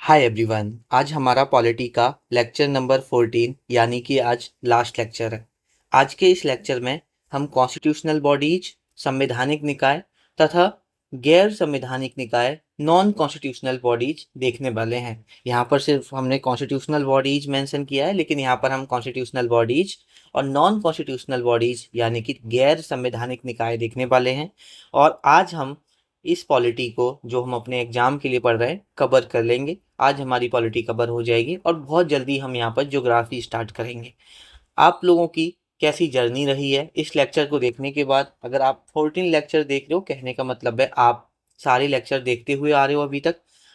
Hi everyone. आज हमारा polity का लेक्चर नंबर 14 यानी कि आज लास्ट लेक्चर है। आज के इस लेक्चर में हम कॉन्स्टिट्यूशनल बॉडीज, संवैधानिक निकाय तथा गैर संवैधानिक निकाय नॉन कॉन्स्टिट्यूशनल बॉडीज देखने वाले हैं। यहाँ पर सिर्फ हमने कॉन्स्टिट्यूशनल बॉडीज मेंशन किया है, लेकिन यहाँ पर हम कॉन्स्टिट्यूशनल बॉडीज और नॉन कॉन्स्टिट्यूशनल बॉडीज यानी कि गैर संवैधानिक निकाय देखने वाले हैं। और आज हम इस पॉलिटी को जो हम अपने एग्जाम के लिए पढ़ रहे हैं कवर कर लेंगे। आज हमारी पॉलिटी कवर हो जाएगी और बहुत जल्दी हम यहाँ पर ज्योग्राफी स्टार्ट करेंगे। आप लोगों की कैसी जर्नी रही है इस लेक्चर को देखने के बाद? अगर आप 14 लेक्चर देख रहे हो, कहने का मतलब है आप सारे लेक्चर देखते हुए आ रहे हो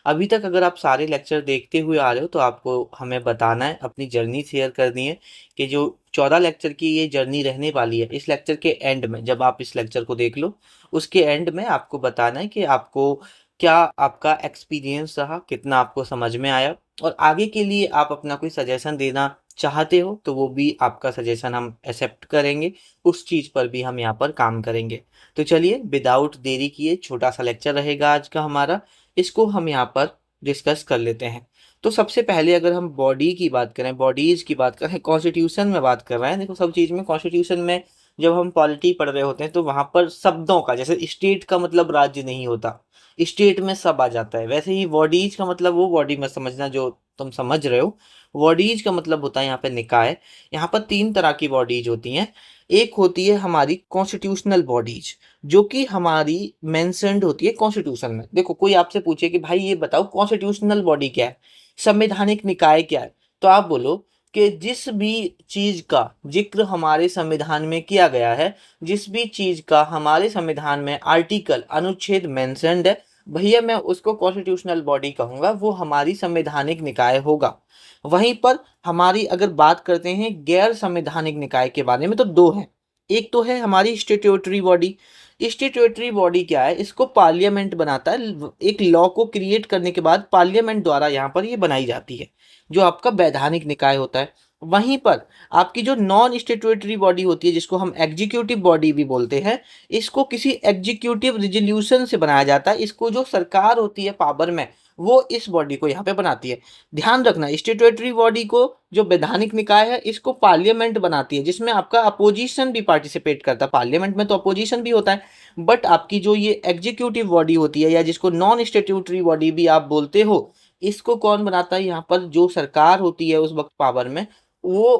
अभी तक अगर आप सारे लेक्चर देखते हुए आ रहे हो तो आपको हमें बताना है, अपनी जर्नी शेयर करनी है कि जो 14 लेक्चर की ये जर्नी रहने वाली है, इस लेक्चर के एंड में जब आप इस लेक्चर को देख लो उसके एंड में आपको बताना है कि आपको क्या आपका एक्सपीरियंस रहा, कितना आपको समझ में आया, और आगे के लिए आप अपना कोई सजेशन देना चाहते हो तो वो भी आपका सजेशन हम एक्सेप्ट करेंगे। उस चीज़ पर भी हम यहाँ पर काम करेंगे। तो चलिए विदाउट देरी किए, छोटा सा लेक्चर रहेगा आज का हमारा, इसको हम यहाँ पर डिस्कस कर लेते हैं। तो सबसे पहले अगर हम बॉडी की बात करें, बॉडीज की बात करें, कॉन्स्टिट्यूशन में बात कर रहे हैं। देखो, सब चीज़ में कॉन्स्टिट्यूशन में जब हम पॉलिटी पढ़ रहे होते हैं तो वहाँ पर शब्दों का, जैसे स्टेट का मतलब राज्य नहीं होता, स्टेट में सब आ जाता है, वैसे ही बॉडीज का मतलब वो बॉडी में समझना जो तुम समझ रहे हो। बॉडीज का मतलब होता है यहाँ पे निकाय। यहाँ पर तीन तरह की बॉडीज होती हैं। एक होती है हमारी कॉन्स्टिट्यूशनल बॉडीज, जो कि हमारी मेंशन्ड होती है कॉन्स्टिट्यूशन में। देखो, कोई आपसे पूछे कि भाई ये बताओ कॉन्स्टिट्यूशनल बॉडी क्या है, संवैधानिक निकाय क्या है, तो आप बोलो कि जिस भी चीज का जिक्र हमारे संविधान में किया गया है, जिस भी चीज का हमारे संविधान में आर्टिकल अनुच्छेद मेंशन्ड है, भैया मैं उसको कॉन्स्टिट्यूशनल बॉडी कहूंगा, वो हमारी संवैधानिक निकाय होगा। वहीं पर हमारी अगर बात करते हैं गैर संवैधानिक निकाय के बारे में तो दो हैं। एक तो है हमारी स्टैट्यूटरी बॉडी। स्टैट्यूटरी बॉडी क्या है? इसको पार्लियामेंट बनाता है। एक लॉ को क्रिएट करने के बाद पार्लियामेंट द्वारा यहाँ पर ये बनाई जाती है, जो आपका वैधानिक निकाय होता है। वहीं पर आपकी जो नॉन स्टैट्यूटरी बॉडी होती है, जिसको हम एग्जीक्यूटिव बॉडी भी बोलते हैं, इसको किसी एग्जीक्यूटिव रिजोल्यूशन से बनाया जाता है। इसको जो सरकार होती है पावर में, वो इस बॉडी को यहाँ पे बनाती है। ध्यान रखना, स्टैट्यूटरी बॉडी को जो वैधानिक निकाय है इसको पार्लियामेंट बनाती है, जिसमें आपका अपोजिशन भी पार्टिसिपेट करता है। पार्लियामेंट में तो अपोजिशन भी होता है, बट आपकी जो ये एग्जीक्यूटिव बॉडी होती है, या जिसको नॉन स्टैट्यूटरी बॉडी भी आप बोलते हो, इसको कौन बनाता है? यहाँ पर जो सरकार होती है उस वक्त पावर में, वो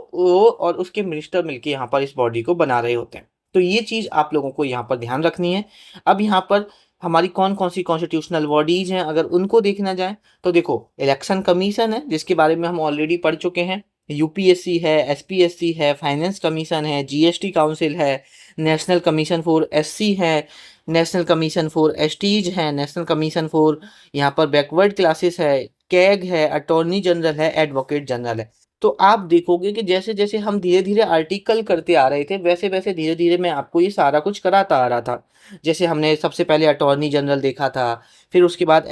और उसके मिनिस्टर मिलके यहाँ पर इस बॉडी को बना रहे होते हैं। तो ये चीज आप लोगों को यहाँ पर ध्यान रखनी है। अब यहाँ पर हमारी कौन कौन सी कॉन्स्टिट्यूशनल बॉडीज हैं, अगर उनको देखना जाए तो देखो, इलेक्शन कमीशन है जिसके बारे में हम ऑलरेडी पढ़ चुके हैं, यूपीएससी है, एसपीएससी है, फाइनेंस कमीशन है, जीएसटी काउंसिल है, नेशनल कमीशन फॉर एससी है, नेशनल कमीशन फॉर एसटीज है, नेशनल कमीशन फॉर यहाँ पर बैकवर्ड क्लासेस है, कैग है, अटॉर्नी जनरल है, एडवोकेट जनरल है। तो आप देखोगे कि जैसे जैसे हम धीरे धीरे आर्टिकल करते आ रहे थे, वैसे वैसे धीरे धीरे मैं आपको ये सारा कुछ कराता आ रहा था। जैसे हमने सबसे पहले अटॉर्नी जनरल देखा था, फिर उसके बाद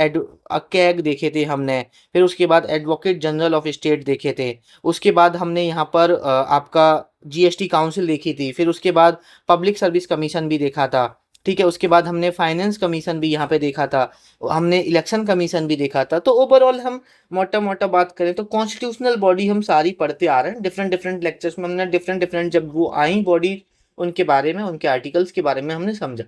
कैग देखे थे हमने, फिर उसके बाद एडवोकेट जनरल ऑफ स्टेट देखे थे, उसके बाद हमने यहाँ पर आपका जीएसटी काउंसिल देखी थी, फिर उसके बाद पब्लिक सर्विस कमीशन भी देखा था। ठीक है, उसके बाद हमने फाइनेंस कमीशन भी यहाँ पे देखा था, हमने इलेक्शन कमीशन भी देखा था। तो ओवरऑल हम मोटा मोटा बात करें तो कॉन्स्टिट्यूशनल बॉडी हम सारी पढ़ते आ रहे हैं। डिफरेंट डिफरेंट लेक्चर्स में हमने डिफरेंट डिफरेंट जब वो आई बॉडी, उनके बारे में, उनके आर्टिकल्स के बारे में हमने समझा।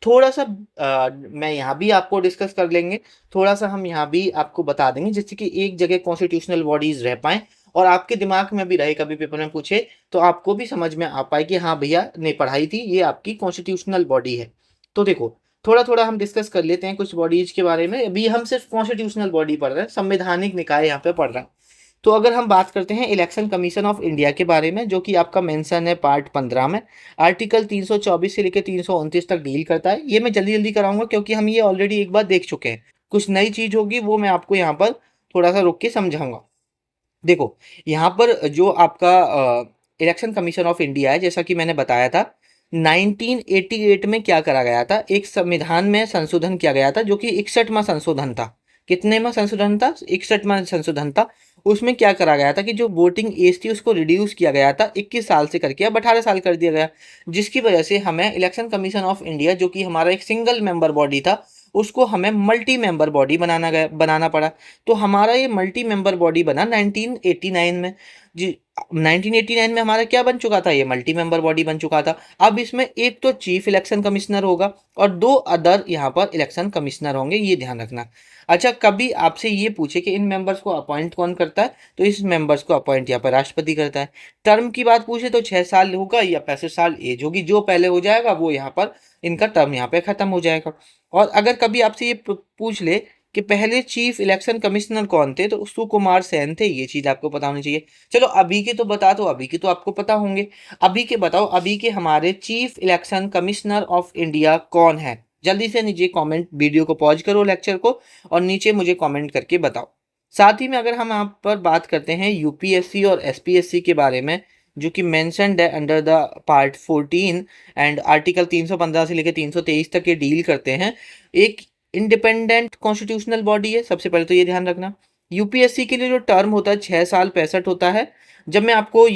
थोड़ा सा मैं यहाँ भी आपको डिस्कस कर लेंगे, थोड़ा सा हम यहाँ भी आपको बता देंगे, जिससे कि एक जगह कॉन्स्टिट्यूशनल बॉडीज रह पाए और आपके दिमाग में भी रहे, कभी पेपर में पूछे तो आपको भी समझ में आ पाए कि हाँ भैया ने पढ़ाई थी, ये आपकी कॉन्स्टिट्यूशनल बॉडी है। तो देखो, थोड़ा थोड़ा हम डिस्कस कर लेते हैं कुछ बॉडीज के बारे में। अभी हम सिर्फ कॉन्स्टिट्यूशनल बॉडी पढ़ रहे हैं, संवैधानिक निकाय यहाँ पे पढ़ रहे हैं। तो अगर हम बात करते हैं इलेक्शन कमीशन ऑफ इंडिया के बारे में, जो कि आपका मेंशन है पार्ट 15 में, आर्टिकल 324 से लेकर 329 तक डील करता है। ये मैं जल्दी जल्दी कराऊंगा क्योंकि हम ये ऑलरेडी एक बार देख चुके हैं। कुछ नई चीज होगी वो मैं आपको यहाँ पर थोड़ा सा रुक के समझाऊंगा। देखो, यहाँ पर जो आपका इलेक्शन कमीशन ऑफ इंडिया है, जैसा कि मैंने बताया था, 1988 में क्या करा गया था, एक संविधान में संशोधन किया गया था, जो कि 61वां संशोधन था। कितनेवां संशोधन था? 61वां संशोधन था। उसमें क्या करा गया था कि जो वोटिंग एज थी उसको रिड्यूस किया गया था, 21 साल से करके अब 18 साल कर दिया गया, जिसकी वजह से हमें इलेक्शन कमीशन ऑफ इंडिया, जो कि हमारा एक सिंगल मेंबर बॉडी था, उसको हमें मल्टी मेंबर बॉडी बनाना पड़ा। तो हमारा ये मल्टी मेंबर बॉडी बना 1989 में जी। 1989 में हमारा क्या बन चुका था, ये मल्टी मेंबर बॉडी बन चुका था। अब इसमें एक तो चीफ इलेक्शन कमिश्नर होगा और 2 अदर यहाँ पर इलेक्शन कमिश्नर होंगे, ये ध्यान रखना। अच्छा, कभी आपसे ये पूछे कि इन मेंबर्स को अपॉइंट कौन करता है, तो इस मेंबर्स को अपॉइंट यहाँ पर राष्ट्रपति करता है। टर्म की बात पूछे तो 6 साल होगा या 65 साल एज होगी, जो पहले हो जाएगा वो यहाँ पर इनका टर्म यहाँ पे खत्म हो जाएगा। और अगर कभी आपसे ये पूछ ले कि पहले चीफ इलेक्शन कमिश्नर कौन थे, तो सुकुमार सेन थे। ये चीज आपको पता होनी चाहिए। चलो अभी के तो बता दो, अभी के तो आपको पता होंगे। अभी के बताओ, अभी के हमारे chief election commissioner of India कौन है? जल्दी से नीचे कमेंट, वीडियो को पॉज करो लेक्चर को और नीचे मुझे कमेंट करके बताओ। साथ ही में अगर हम यहाँ पर बात करते हैं यूपीएससी और एसपीएससी के बारे में, जो कि मेंशन्ड है under the part 14 and article 315 से लेकर 323 तक ये डील करते हैं। एक इंडिपेंडेंट कॉन्स्टिट्यूशनल बॉडी है, सबसे पहले तो ये ध्यान रखना। यूपीएससी के लिए जो टर्म होता है 6 साल 65 होता है। जब मैं आपको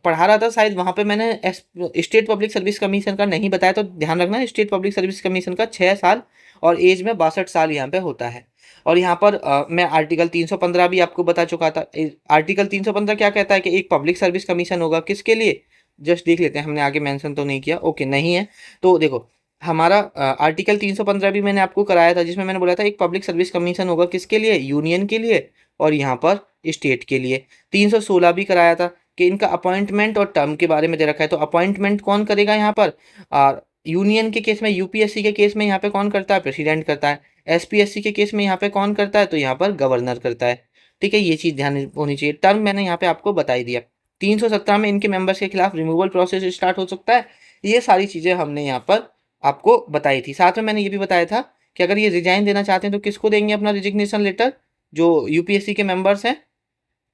पढ़ा रहा था शायद, वहाँ पे मैंने स्टेट पब्लिक सर्विस कमीशन का नहीं बताया, तो ध्यान रखना स्टेट पब्लिक सर्विस कमीशन का 6 साल और एज में 62 साल यहाँ पे होता है। और यहाँ पर मैं आर्टिकल 315 भी आपको बता चुका था। आर्टिकल 315 क्या कहता है कि एक पब्लिक सर्विस कमीशन होगा, किसके लिए? जस्ट देख लेते हैं, हमने आगे मेंशन तो नहीं किया, ओके नहीं है। तो देखो हमारा आर्टिकल 315 भी मैंने आपको कराया था, जिसमें मैंने बोला था एक पब्लिक सर्विस कमीशन होगा, किसके लिए? यूनियन के लिए और यहाँ पर स्टेट के लिए। 316 भी कराया था कि इनका अपॉइंटमेंट और टर्म के बारे में दे रखा है। तो अपॉइंटमेंट कौन करेगा यहाँ पर? यूनियन के केस में, यूपीएससी के केस में यहाँ पे कौन करता है? प्रेसिडेंट करता है। एसपीएससी के केस में यहाँ पे कौन करता है? तो यहाँ पर गवर्नर करता है। ठीक है, ये चीज़ ध्यान होनी चाहिए। टर्म मैंने यहाँ पे आपको बता ही दिया। 317 में इनके मेंबर्स के खिलाफ रिमूवल प्रोसेस स्टार्ट हो सकता है। ये सारी चीज़ें हमने यहाँ पर आपको बताई थी। साथ में मैंने ये भी बताया था कि अगर ये रिजाइन देना चाहते हैं तो किसको देंगे अपना रिजिग्नेशन लेटर? जो यूपीएससी के मेंबर्स हैं,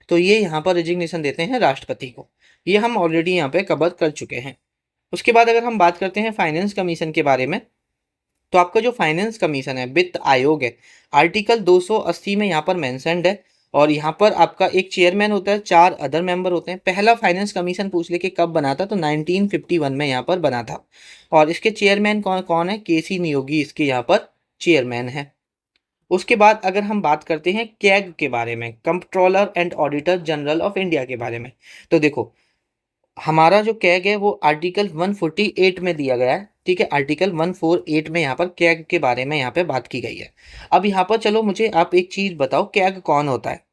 तो ये यहाँ पर रिजिग्नेशन देते हैं राष्ट्रपति को। ये हम ऑलरेडी यहाँ पे कवर कर चुके हैं। उसके बाद अगर हम बात करते हैं फाइनेंस कमीशन के बारे में, तो आपका जो फाइनेंस कमीशन है, वित्त आयोग है, आर्टिकल 280 में यहाँ पर मेंशन्ड है। और यहाँ पर आपका एक चेयरमैन होता है, 4 अदर मेंबर होते हैं। पहला फाइनेंस कमीशन पूछ ले कि कब बना था, तो 1951 में यहाँ पर बना था। और इसके चेयरमैन कौन कौन है? केसी नियोगी इसके यहाँ पर चेयरमैन है। उसके बाद अगर हम बात करते हैं कैग के बारे में, controller and auditor general of India के बारे में, तो देखो हमारा जो कैग है वो आर्टिकल 148 में दिया गया है। ठीक है, आर्टिकल 148 में यहाँ पर कैग के बारे में यहाँ पे बात की गई है। अब यहाँ पर चलो मुझे आप एक चीज़ बताओ, कैग कौन होता है?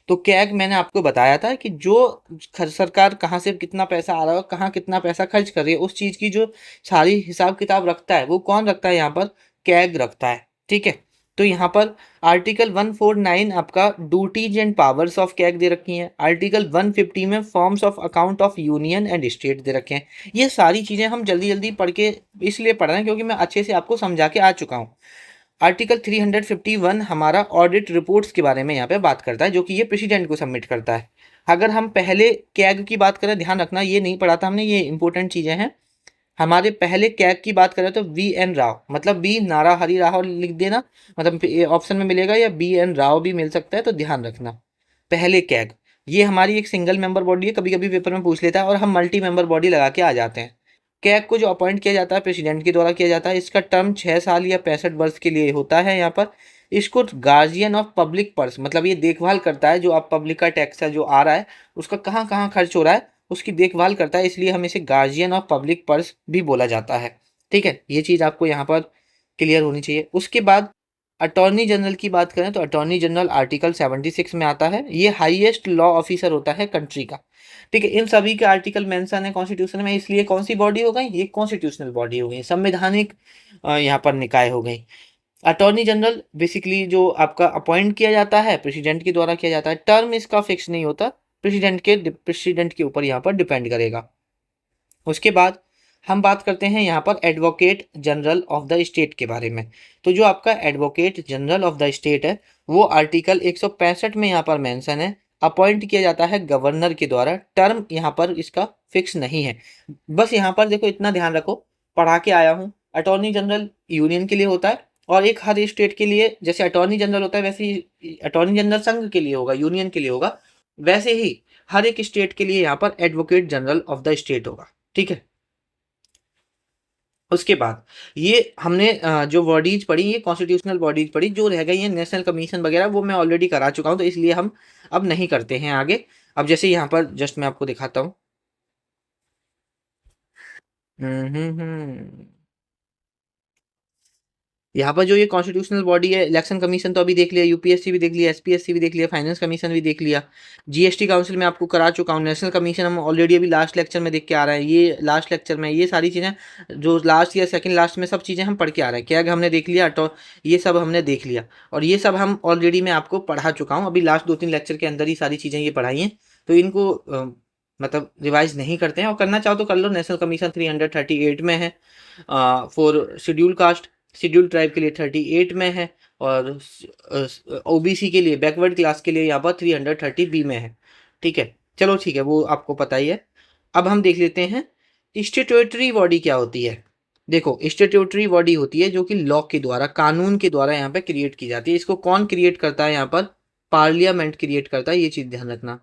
तो कैग मैंने आपको बताया था कि जो सरकार कहाँ से कितना पैसा आ रहा है, कहाँ कितना पैसा खर्च कर रही है, उस चीज़ की जो सारी हिसाब किताब रखता है वो कौन रखता है? यहाँ पर कैग रखता है। ठीक है, तो यहाँ पर आर्टिकल 149 आपका duties and powers of CAG दे रखी हैं। आर्टिकल 150 में forms of account of union and state दे रखे हैं। ये सारी चीज़ें हम जल्दी जल्दी पढ़ के इसलिए पढ़ रहे हैं क्योंकि मैं अच्छे से आपको समझा के आ चुका हूँ। आर्टिकल 351 हमारा ऑडिट रिपोर्ट्स के बारे में यहाँ पे बात करता है, जो कि ये प्रेसिडेंट को सबमिट करता है। अगर हम पहले कैग की बात करें, ध्यान रखना ये नहीं पढ़ा था हमने, ये इंपॉर्टेंट चीज़ें हैं। हमारे पहले कैग की बात करें तो वी एन राव, मतलब बी नारा हरि राव लिख देना, मतलब ऑप्शन में मिलेगा, या बी एन राव भी मिल सकता है, तो ध्यान रखना। पहले कैग ये हमारी एक सिंगल मेंबर बॉडी है, कभी कभी पेपर में पूछ लेता है और हम मल्टी मेंबर बॉडी लगा के आ जाते हैं। कैग को जो अपॉइंट किया जाता है प्रेसिडेंट के द्वारा किया जाता है। इसका टर्म 6 साल या 65 वर्ष के लिए होता है। यहाँ पर इसको गार्जियन ऑफ पब्लिक पर्स, मतलब ये देखभाल करता है जो आप पब्लिक का टैक्स है जो आ रहा है उसका कहाँ कहाँ खर्च हो रहा है, उसकी देखभाल करता है, इसलिए हम इसे गार्जियन ऑफ पब्लिक पर्स भी बोला जाता है। ठीक है, ये चीज़ आपको यहाँ पर क्लियर होनी चाहिए। उसके बाद अटॉर्नी जनरल की बात करें तो अटॉर्नी जनरल आर्टिकल 76 में आता है। ये हाईएस्ट लॉ ऑफिसर होता है कंट्री का। ठीक है, इन सभी के आर्टिकल मेंशन है कॉन्स्टिट्यूशन में, इसलिए कौन सी बॉडी हो गई? ये कॉन्स्टिट्यूशनल बॉडी हो गई, संवैधानिक यहाँ पर निकाय हो गई। अटॉर्नी जनरल बेसिकली जो आपका अपॉइंट किया जाता है प्रेसिडेंट के द्वारा किया जाता है। टर्म इसका फिक्स नहीं होता, प्रेसिडेंट के ऊपर यहाँ पर डिपेंड करेगा। उसके बाद हम बात करते हैं यहाँ पर advocate general of the state के बारे में। तो जो आपका advocate general of the state है वो आर्टिकल 165 में यहाँ पर मेंशन है। अपॉइंट किया जाता है गवर्नर के द्वारा। टर्म यहाँ पर इसका फिक्स नहीं है। बस यहाँ पर देखो इतना ध्यान रखो, पढ़ा के आया हूँ, अटॉर्नी जनरल यूनियन के लिए होता है और एक हर स्टेट के लिए, जैसे अटॉर्नी जनरल होता है वैसे ही अटॉर्नी जनरल संघ के लिए होगा, यूनियन के लिए होगा, वैसे ही हर एक स्टेट के लिए यहाँ पर advocate general of the state होगा। ठीक है, उसके बाद ये हमने जो बॉडीज पढ़ी, ये कॉन्स्टिट्यूशनल बॉडीज पढ़ी, जो रह गई है नेशनल कमीशन वगैरह वो मैं ऑलरेडी करा चुका हूँ, तो इसलिए हम अब नहीं करते हैं आगे। अब जैसे यहाँ पर जस्ट मैं आपको दिखाता हूँ। यहाँ पर जो ये कॉन्स्टिट्यूशनल बॉडी है, इलेक्शन कमीशन तो अभी देख लिया, यूपीएससी भी देख लिया, एसपीएससी भी देख लिया, फाइनेंस कमीशन भी देख लिया, जीएसटी काउंसिल में आपको करा चुका हूँ, नेशनल कमीशन हम ऑलरेडी अभी लास्ट लेक्चर में देख के आ रहे हैं, ये लास्ट लेक्चर में ये सारी चीज़ें जो लास्ट या सेकंड लास्ट में सब चीज़ें हम पढ़ के आ रहे हैं। क्या हमने देख लिया, तो ये सब हमने देख लिया, और ये सब हम ऑलरेडी मैं आपको पढ़ा चुका हूँ, अभी लास्ट 2-3 लेक्चर के अंदर ही सारी चीज़ें ये पढ़ाई हैं, तो इनको मतलब रिवाइज नहीं करते हैं, और करना चाहो तो कर लो। नेशनल कमीशन 338 में है, for schedule caste, schedule tribe के लिए 38 में है, और ओबीसी के लिए, बैकवर्ड क्लास के लिए यहाँ पर 330 में है। ठीक है, चलो ठीक है, वो आपको पता ही है। अब हम देख लेते हैं स्टैट्यूटरी बॉडी क्या होती है। देखो, स्टैट्यूटरी बॉडी होती है जो कि लॉ के द्वारा, कानून के द्वारा यहाँ पे क्रिएट की जाती है। इसको कौन क्रिएट करता है? यहाँ पर पार्लियामेंट क्रिएट करता है, ये चीज ध्यान रखना।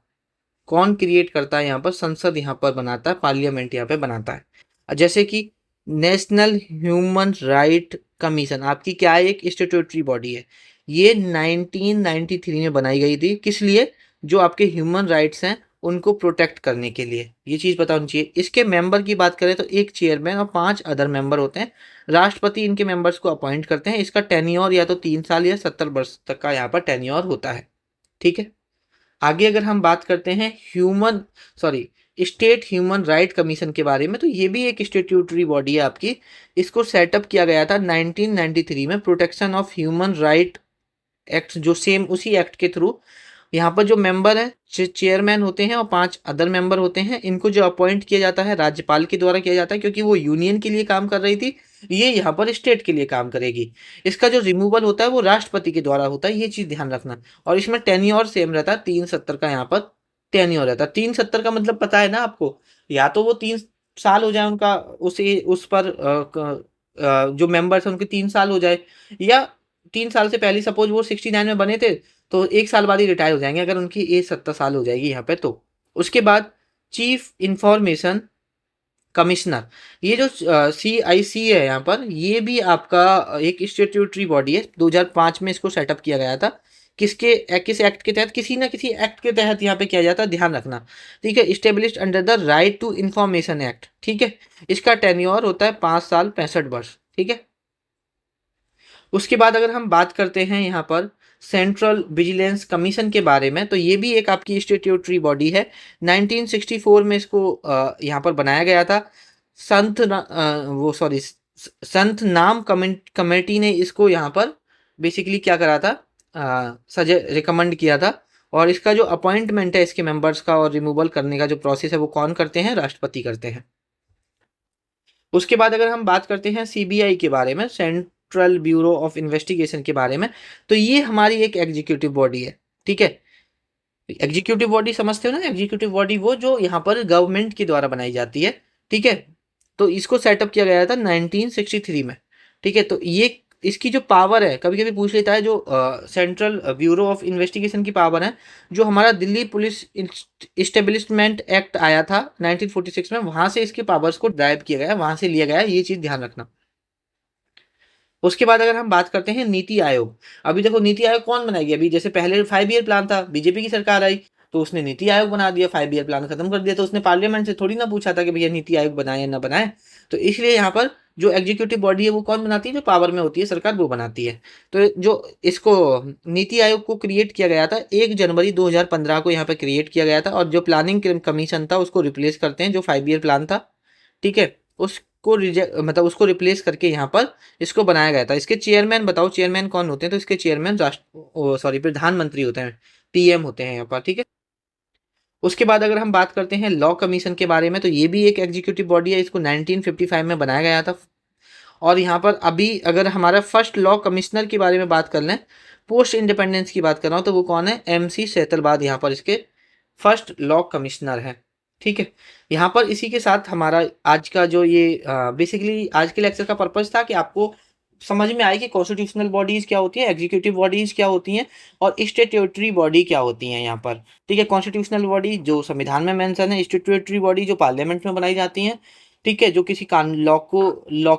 कौन क्रिएट करता है? यहाँ पर संसद यहाँ पर बनाता है, पार्लियामेंट यहाँ पे बनाता है। जैसे कि नेशनल ह्यूमन राइट कमीशन आपकी क्या है? एक स्टैट्यूटरी बॉडी है। ये 1993 में बनाई गई थी, किस लिए? जो आपके ह्यूमन राइट्स हैं उनको प्रोटेक्ट करने के लिए, ये चीज़ पता होनी चाहिए। इसके मेंबर की बात करें तो एक चेयरमैन और 5 अदर मेंबर होते हैं। राष्ट्रपति इनके मेंबर्स को अपॉइंट करते हैं। इसका टेन्योर या तो 3 साल या 70 वर्ष तक का यहाँ पर टेन्योर होता है। ठीक है, आगे अगर हम बात करते हैं स्टेट ह्यूमन राइट कमीशन के बारे में, तो ये भी एक स्टैट्यूटरी बॉडी है आपकी। इसको सेटअप किया गया था 1993 में, protection of human right act, जो सेम उसी एक्ट के थ्रू। यहाँ पर जो मेंबर है, चेयरमैन होते हैं और 5 अदर मेंबर होते हैं। इनको जो अपॉइंट किया जाता है राज्यपाल के द्वारा किया जाता है, क्योंकि वो यूनियन के लिए काम कर रही थी, ये यहाँ पर स्टेट के लिए काम करेगी। इसका जो रिमूवल होता है वो राष्ट्रपति के द्वारा होता है, ये चीज ध्यान रखना। और इसमें टेन्योर सेम रहता है, 370 का यहाँ पर टेन्योर रहता है। 370 का मतलब पता है ना आपको? या तो वो 3 साल हो जाए उनका, उस पर जो मेंबर्स हैं उनके 3 साल हो जाए, या 3 साल से पहले, सपोज वो 69 में बने थे तो 1 साल बाद ही रिटायर हो जाएंगे अगर उनकी एज 70 साल हो जाएगी यहाँ पे तो। उसके बाद चीफ इंफॉर्मेशन कमिश्नर, ये जो CIC है यहाँ पर, ये भी आपका एक स्टैट्यूटरी बॉडी है। 2005 में इसको सेटअप किया गया था। किस एक्ट के तहत? किसी ना किसी एक्ट के तहत यहाँ पे किया जाता है, ध्यान रखना। ठीक है, established under the Right to Information Act. ठीक है, इसका टेन्योर होता है 5 साल 65 वर्ष। ठीक है, उसके बाद अगर हम बात करते हैं यहाँ पर सेंट्रल विजिलेंस कमीशन के बारे में, तो ये भी एक आपकी स्टैट्यूटरी बॉडी है। 1964 में इसको यहाँ पर बनाया गया था। संत नाम कमेटी ने इसको यहाँ पर बेसिकली क्या करा था, रिकमेंड किया था। और इसका जो अपॉइंटमेंट है इसके मेंबर्स का और रिमूवल करने का जो प्रोसेस है वो कौन करते हैं? राष्ट्रपति करते हैं। उसके बाद अगर हम बात करते हैं CBI के बारे में, सेंट्रल ब्यूरो ऑफ इन्वेस्टिगेशन के बारे में, तो ये हमारी एक एग्जीक्यूटिव बॉडी है। ठीक है, एग्जीक्यूटिव बॉडी समझते हो ना? एग्जीक्यूटिव बॉडी वो जो यहाँ पर गवर्नमेंट के द्वारा बनाई जाती है। ठीक है, तो इसको सेटअप किया गया था 1963 में। ठीक है, तो ये इसकी जो पावर है, कभी कभी पूछ लेता है, जो सेंट्रल ब्यूरो ऑफ इन्वेस्टिगेशन की पावर है, जो हमारा दिल्ली पुलिस इस्टेब्लिशमेंट एक्ट आया था 1946 में, वहां से इसके पावर्स को ड्राइव किया गया, वहां से लिया गया, ये चीज ध्यान रखना। उसके बाद अगर हम बात करते हैं नीति आयोग, अभी देखो नीति आयोग कौन बनाएगी? अभी जैसे पहले 5 ईयर प्लान था, बीजेपी की सरकार आई तो उसने नीति आयोग बना दिया, 5 ईयर प्लान खत्म कर दिया। तो उसने पार्लियामेंट से थोड़ी ना पूछा था कि भैया नीति आयोग बनाए या ना बनाए। तो इसलिए यहाँ पर जो एग्जीक्यूटिव बॉडी है वो कौन बनाती है? जो पावर में होती है सरकार, वो बनाती है। तो जो इसको नीति आयोग को क्रिएट किया गया था 1 जनवरी 2015 को यहाँ पे क्रिएट किया गया था। और जो प्लानिंग कमीशन था उसको रिप्लेस करते हैं, जो 5 ईयर प्लान था। ठीक है, उसको रिजेक्ट मतलब उसको रिप्लेस करके यहाँ पर इसको बनाया गया था। इसके चेयरमैन बताओ, चेयरमैन कौन होते हैं? तो इसके चेयरमैन प्रधानमंत्री होते हैं, PM होते हैं यहाँ पर। ठीक है, उसके बाद अगर हम बात करते हैं लॉ कमीशन के बारे में, तो ये भी एक एग्जीक्यूटिव बॉडी है। इसको 1955 में बनाया गया था। और यहाँ पर अभी अगर हमारा फर्स्ट लॉ कमिश्नर के बारे में बात कर लें, पोस्ट इंडिपेंडेंस की बात कर रहा हूँ, तो वो कौन है? MC सेतलवाद यहाँ पर इसके फर्स्ट लॉ कमिश्नर है। ठीक है, यहाँ पर इसी के साथ हमारा आज का जो ये बेसिकली आज के लेक्चर का पर्पज था कि आपको समझ में आए कि कॉन्स्टिट्यूशनल बॉडीज क्या होती है, एग्जीक्यूटिव बॉडीज क्या होती हैं, और स्टैट्यूटरी बॉडी क्या होती हैं यहाँ पर। ठीक है, कॉन्स्टिट्यूशनल बॉडी जो संविधान में मेंशन है, स्टैट्यूटरी बॉडी जो पार्लियामेंट में बनाई जाती हैं, ठीक है, जो किसी कानून लॉ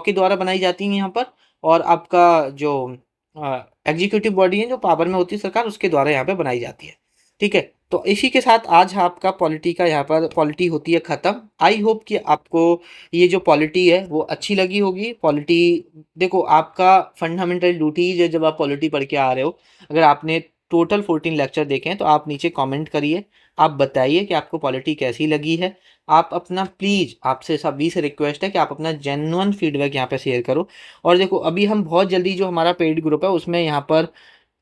के द्वारा बनाई जाती हैं यहाँ पर, और आपका जो एग्जीक्यूटिव बॉडी है जो पावर में होती है सरकार, उसके द्वारा यहाँ पे बनाई जाती है। ठीक है, तो इसी के साथ आज आपका पॉलिटी का यहाँ पर पॉलिटी होती है ख़त्म। आई होप कि आपको ये जो पॉलिटी है वो अच्छी लगी होगी। पॉलिटी, देखो आपका फंडामेंटल ड्यूटी है जब आप पॉलिटी पढ़ के आ रहे हो, अगर आपने टोटल 14 लेक्चर देखे हैं तो आप नीचे कमेंट करिए, आप बताइए कि आपको पॉलिटी कैसी लगी है। आप अपना प्लीज़, आपसे सभी से रिक्वेस्ट है कि आप अपना जेन्युइन फीडबैक यहाँ पे शेयर करो। और देखो अभी हम बहुत जल्दी जो हमारा पेड ग्रुप है उसमें यहाँ पर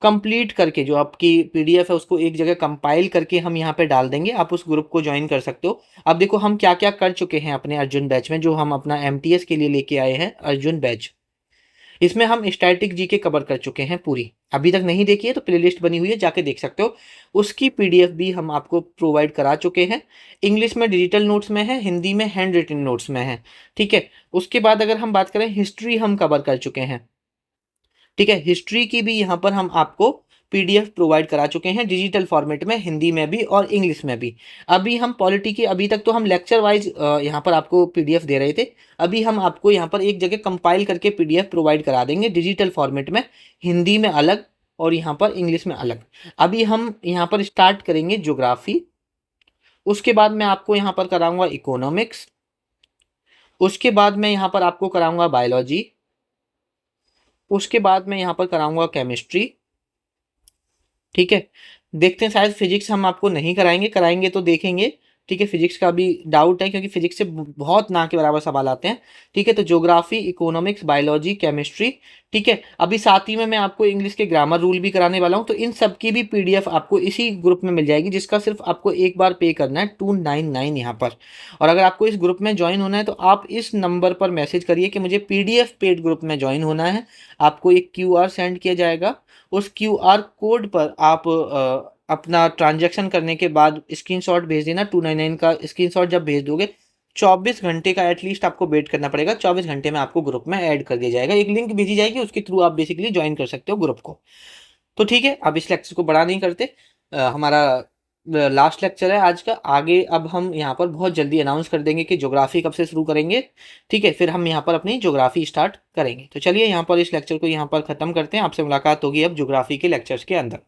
कंप्लीट करके जो आपकी पीडीएफ है उसको एक जगह कंपाइल करके हम यहाँ पे डाल देंगे, आप उस ग्रुप को ज्वाइन कर सकते हो। अब देखो हम क्या क्या कर चुके हैं अपने अर्जुन बैच में, जो हम अपना एमटीएस के लिए लेके आए हैं अर्जुन बैच। इसमें हम स्टैटिक जीके कवर कर चुके हैं पूरी। अभी तक नहीं देखी है तो प्लेलिस्ट बनी हुई है, जाके देख सकते हो। उसकी पीडीएफ भी हम आपको प्रोवाइड करा चुके हैं। इंग्लिश में डिजिटल नोट्स में है, हिंदी में हैंड रिटन नोट्स में है। ठीक है, उसके बाद अगर हम बात करें हिस्ट्री, हम कवर कर चुके हैं। ठीक है, हिस्ट्री की भी यहाँ पर हम आपको पीडीएफ प्रोवाइड करा चुके हैं डिजिटल फॉर्मेट में, हिंदी में भी और इंग्लिश में भी। अभी हम पॉलिटी की, अभी तक तो हम लेक्चर वाइज यहाँ पर आपको पीडीएफ दे रहे थे, अभी हम आपको यहाँ पर एक जगह कंपाइल करके पीडीएफ प्रोवाइड करा देंगे डिजिटल फॉर्मेट में, हिंदी में अलग और यहाँ पर इंग्लिश में अलग। अभी हम यहाँ पर स्टार्ट करेंगे ज्योग्राफी, उसके बाद मैं आपको यहाँ पर कराऊंगा इकोनॉमिक्स, उसके बाद मैं यहाँ पर आपको कराऊंगा बायोलॉजी, उसके बाद मैं यहाँ पर कराऊंगा केमिस्ट्री। ठीक है, देखते हैं, शायद फिजिक्स हम आपको नहीं कराएंगे, कराएंगे तो देखेंगे। ठीक है, फिजिक्स का भी डाउट है क्योंकि फिजिक्स से बहुत ना के बराबर सवाल आते हैं। ठीक है, तो ज्योग्राफी, इकोनॉमिक्स, बायोलॉजी, केमिस्ट्री। ठीक है, अभी साथ ही में मैं आपको इंग्लिश के ग्रामर रूल भी कराने वाला हूँ, तो इन सब की भी पीडीएफ आपको इसी ग्रुप में मिल जाएगी, जिसका सिर्फ आपको एक बार पे करना है 299 यहाँ पर। और अगर आपको इस ग्रुप में ज्वाइन होना है तो आप इस नंबर पर मैसेज करिए कि मुझे पीडीएफ पेड ग्रुप में ज्वाइन होना है। आपको एक क्यूआर सेंड किया जाएगा, उस क्यूआर कोड पर आप अपना ट्रांजैक्शन करने के बाद स्क्रीनशॉट भेज देना। 299 का स्क्रीनशॉट जब भेज दोगे 24 घंटे का एटलीस्ट आपको वेट करना पड़ेगा, 24 घंटे में आपको ग्रुप में ऐड कर दिया जाएगा, एक लिंक भेजी जाएगी, उसके थ्रू आप बेसिकली ज्वाइन कर सकते हो ग्रुप को। तो ठीक है, अब इस लेक्चर को बड़ा नहीं करते, हमारा लास्ट लेक्चर है आज का। आगे अब हम यहाँ पर बहुत जल्दी अनाउंस कर देंगे कि ज्योग्राफी कब से शुरू करेंगे। ठीक है, फिर हम यहाँ पर अपनी ज्योग्राफी स्टार्ट करेंगे। तो चलिए यहाँ पर इस लेक्चर को यहाँ पर ख़त्म करते हैं, आपसे मुलाकात होगी अब ज्योग्राफी के लेक्चर्स के अंदर।